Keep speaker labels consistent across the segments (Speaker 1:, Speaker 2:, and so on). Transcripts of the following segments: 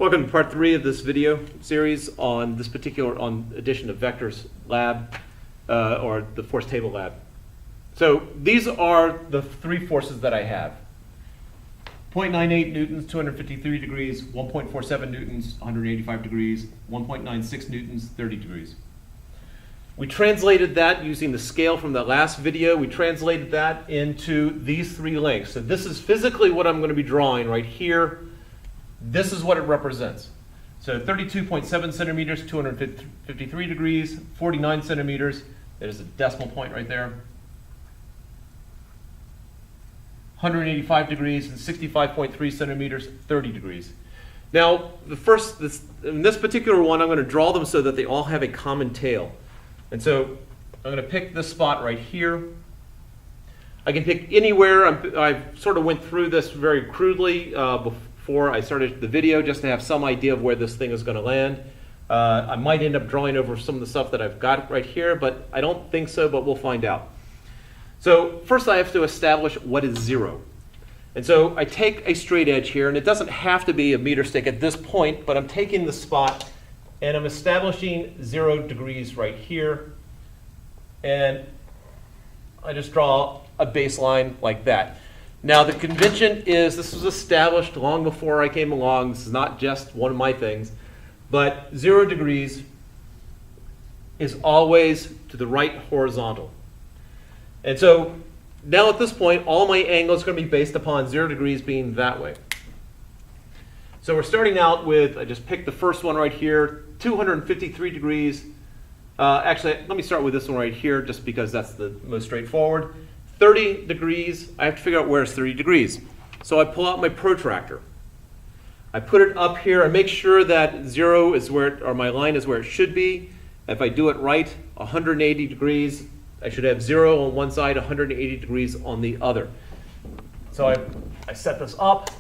Speaker 1: Welcome to part 3 of this video series on this particular edition of Vector's lab, or the force table lab. So these are the 3 forces that I have. 0.98 newtons, 253 degrees, 1.47 newtons, 185 degrees, 1.96 newtons, 30 degrees. We translated that using the scale from the last video. We translated that into these 3 lengths. So this is physically what I'm going to be drawing right here. This is what it represents. So 32.7 centimeters, 253 degrees, 49 centimeters. There's a decimal point right there. 185 degrees and 65.3 centimeters, 30 degrees. Now, in this particular one, I'm going to draw them so that they all have a common tail. And so I'm going to pick this spot right here. I can pick anywhere. I sort of went through this very crudely before I started the video, just to have some idea of where this thing is going to land. I might end up drawing over some of the stuff that I've got right here, but I don't think so, but we'll find out. So first I have to establish what is 0. And so I take a straight edge here, and it doesn't have to be a meter stick at this point, but I'm taking the spot and I'm establishing 0 degrees right here. And I just draw a baseline like that. Now the convention is, this was established long before I came along. This is not just one of my things, but 0 degrees is always to the right horizontal. And so now at this point, all my angles are going to be based upon 0 degrees being that way. So we're starting out with, I just picked the first one right here, 253 degrees. Actually, let me start with this one right here, just because that's the most straightforward. 30 degrees, I have to figure out where's 30 degrees. So I pull out my protractor. I put it up here. I make sure that 0 is where, or my line is where it should be. If I do it right, 180 degrees, I should have 0 on one side, 180 degrees on the other. So I set this up.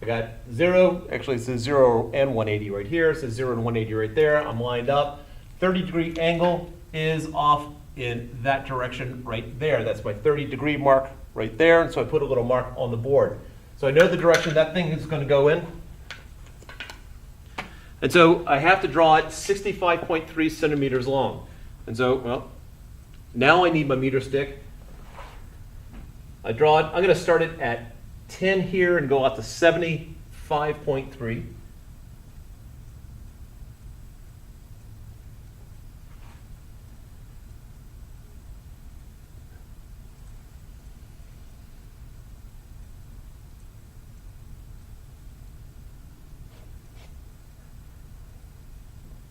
Speaker 1: I got 0, actually it says 0 and 180 right here. It says 0 and 180 right there. I'm lined up. 30-degree angle is off in that direction right there. That's my 30-degree mark right there. And so I put a little mark on the board. So I know the direction that thing is going to go in. And so I have to draw it 65.3 centimeters long. And so, well, now I need my meter stick. I draw it. I'm going to start it at 10 here and go out to 75.3.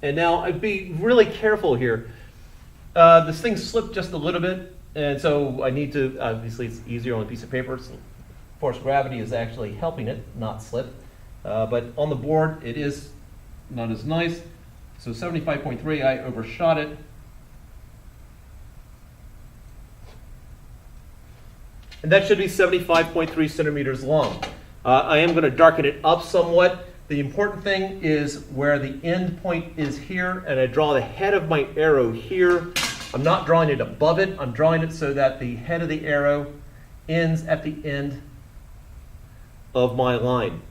Speaker 1: And now I'd be really careful here. This thing slipped just a little bit, and so I need to, obviously it's easier on a piece of paper. So force of gravity is actually helping it not slip. But on the board, it is not as nice. So 75.3, I overshot it. And that should be 75.3 centimeters long. I am going to darken it up somewhat. The important thing is where the end point is here, and I draw the head of my arrow here. I'm not drawing it above it. I'm drawing it so that the head of the arrow ends at the end of my line.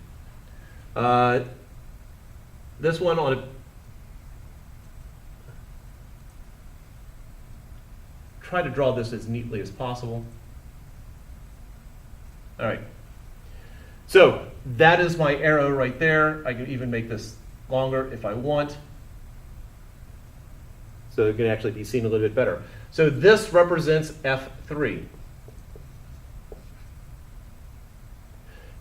Speaker 1: This one on a, try to draw this as neatly as possible. All right. So that is my arrow right there. I can even make this longer if I want. So it can actually be seen a little bit better. So this represents F3.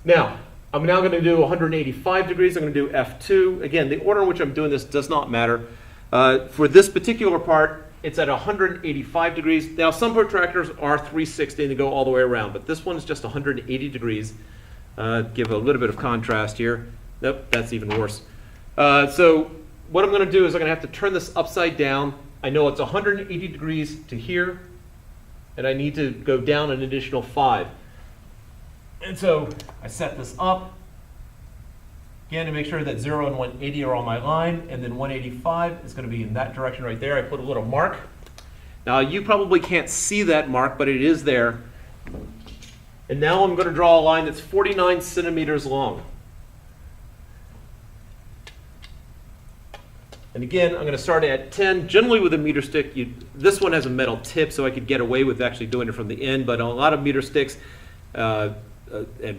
Speaker 1: Now, I'm now going to do 185 degrees. I'm going to do F2. Again, the order in which I'm doing this does not matter. For this particular part, it's at 185 degrees. Now, some protractors are 360 and they go all the way around, but this one is just 180 degrees. Give a little bit of contrast here. Nope, that's even worse. So what I'm going to do is I'm going to have to turn this upside down. I know it's 180 degrees to here, and I need to go down an additional 5. And so I set this up, again, to make sure that 0 and 180 are on my line, and then 185 is going to be in that direction right there. I put a little mark. Now, you probably can't see that mark, but it is there. And now I'm going to draw a line that's 49 centimeters long. And again, I'm going to start at 10. Generally with a meter stick, this one has a metal tip, so I could get away with actually doing it from the end, but on a lot of meter sticks and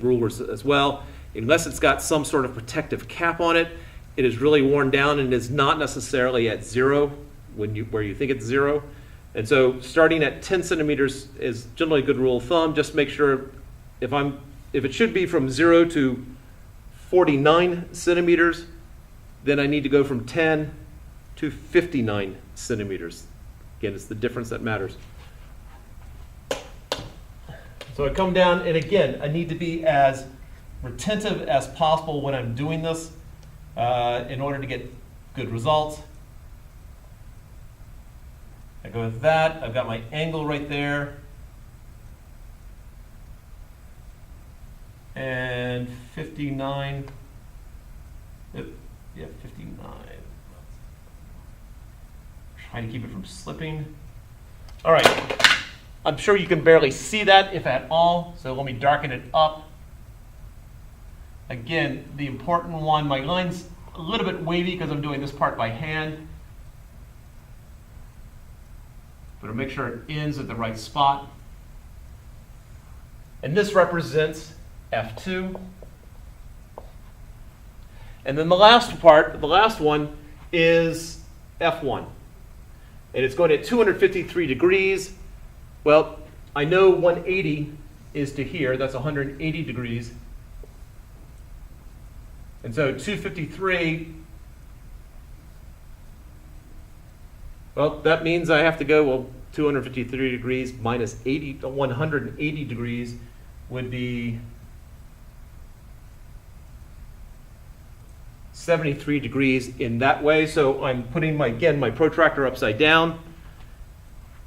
Speaker 1: rulers as well, unless it's got some sort of protective cap on it, it is really worn down and is not necessarily at 0 where you think it's 0. And so starting at 10 centimeters is generally a good rule of thumb. Just make sure if it should be from 0 to 49 centimeters, then I need to go from 10 to 59 centimeters. Again, it's the difference that matters. So I come down, and again, I need to be as retentive as possible when I'm doing this in order to get good results. I go with that. I've got my angle right there. And 59. Yeah, 59. Trying to keep it from slipping. All right. I'm sure you can barely see that, if at all, so let me darken it up. Again, the important one, my line's a little bit wavy because I'm doing this part by hand. But I'll make sure it ends at the right spot. And this represents F2. And then the last part, the last one, is F1. And it's going at 253 degrees. Well, I know 180 is to here. That's 180 degrees. And so 253, well, that means I have to go, well, 253 degrees minus 180 degrees would be 73 degrees in that way. So I'm putting my protractor upside down,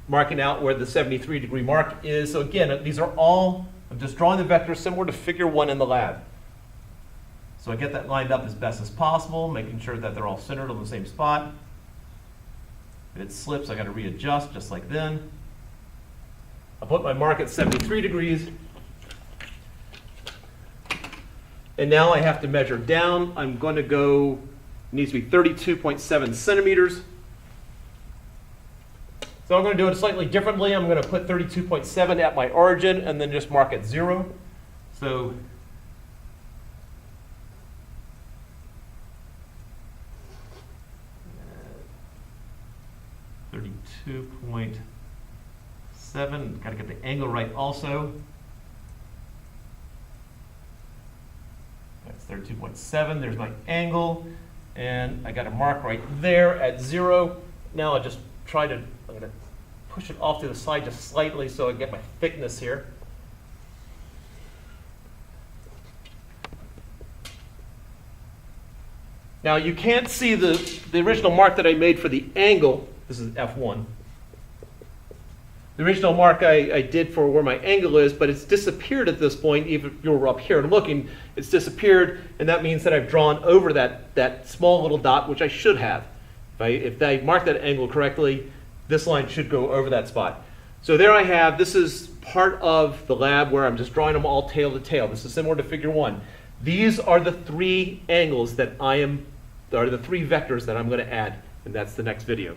Speaker 1: marking out where the 73 degree mark is. So again, these are all, I'm just drawing the vectors similar to figure 1 in the lab. So I get that lined up as best as possible, making sure that they're all centered on the same spot. If it slips, I got to readjust just like then. I'll put my mark at 73 degrees. And now I have to measure down. I'm going to go, it needs to be 32.7 centimeters. So I'm going to do it slightly differently. I'm going to put 32.7 at my origin and then just mark at 0. So 32.7, got to get the angle right also. That's 32.7, there's my angle, and I got a mark right there at 0. Now I'll just try to, I'm going to push it off to the side just slightly so I get my thickness here. Now you can't see the original mark that I made for the angle. This is F1. The original mark I did for where my angle is, but it's disappeared at this point. Even if you were up here and looking, it's disappeared, and that means that I've drawn over that small little dot, which I should have. If I mark that angle correctly, this line should go over that spot. So there I have, this is part of the lab where I'm just drawing them all tail to tail. This is similar to figure 1. These are the 3 angles that the 3 vectors that I'm going to add, and that's the next video.